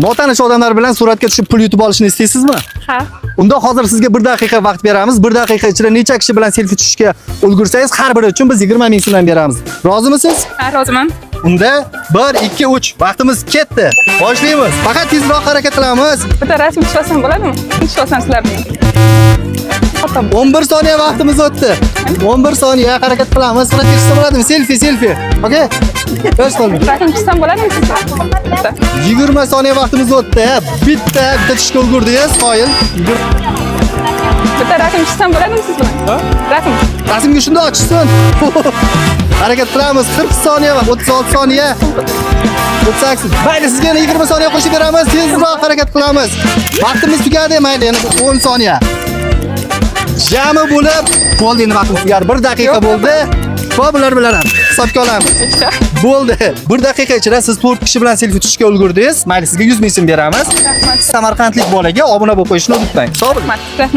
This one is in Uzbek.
Notanish odamlar bilan suratga tushib pul yutib olishni istaysizmi? Ha. Unda hozir sizga 1 daqiqa vaqt beramiz. 1 daqiqa ichida necha kishi bilan selfie tushishga ulgursangiz, har biri uchun biz 20 ming so'm beramiz. Rozimisiz? Ha, roziman. Unda 1, 2, 3 vaqtimiz ketdi. Boshlaymiz. Faqat tezroq harakat qilamiz. Bitta rasm tusholsam bo'ladimi? Tusholsam sizlarni. 11 soniya vaqtimiz o'tdi. 11 soniya harakat qilamiz. Suratga tushsa bo'ladimi? Selfie. Okay? Yosh qolmang. Rasm tushsam bo'ladimi sizlar? 20 soniya vaqtimiz o'tdi. Bitta tushga ulgurdingiz. Qoyil. Bitta rasm tushsam bo'ladimi siz bilan? Rasm. Rasmga shunda ochsin. Harakat qilamiz. 40 soniya va 36 soniya. 38. Mayli, sizga yana 20 soniya qo'shib beramiz. Tezroq harakat qilamiz. Vaqtimiz tugadi, mayli, yana 10 soniya. Jami bo'lib, bo'ldi, endi vaqtimiz tugadi. 1 daqiqa bo'ldi. Xo'p, bular bilan hisobga olamiz. Bo'ldi. 1 daqiqa ichida siz 4 kishi bilan selfie tushishga ulgurdingiz. Mayli, sizga 100 ming so'm beramiz. Rahmat. Samarqandlik bolaga obuna bo'lib qo'yishni unutmang. Sog' bo'ling. Rahmat.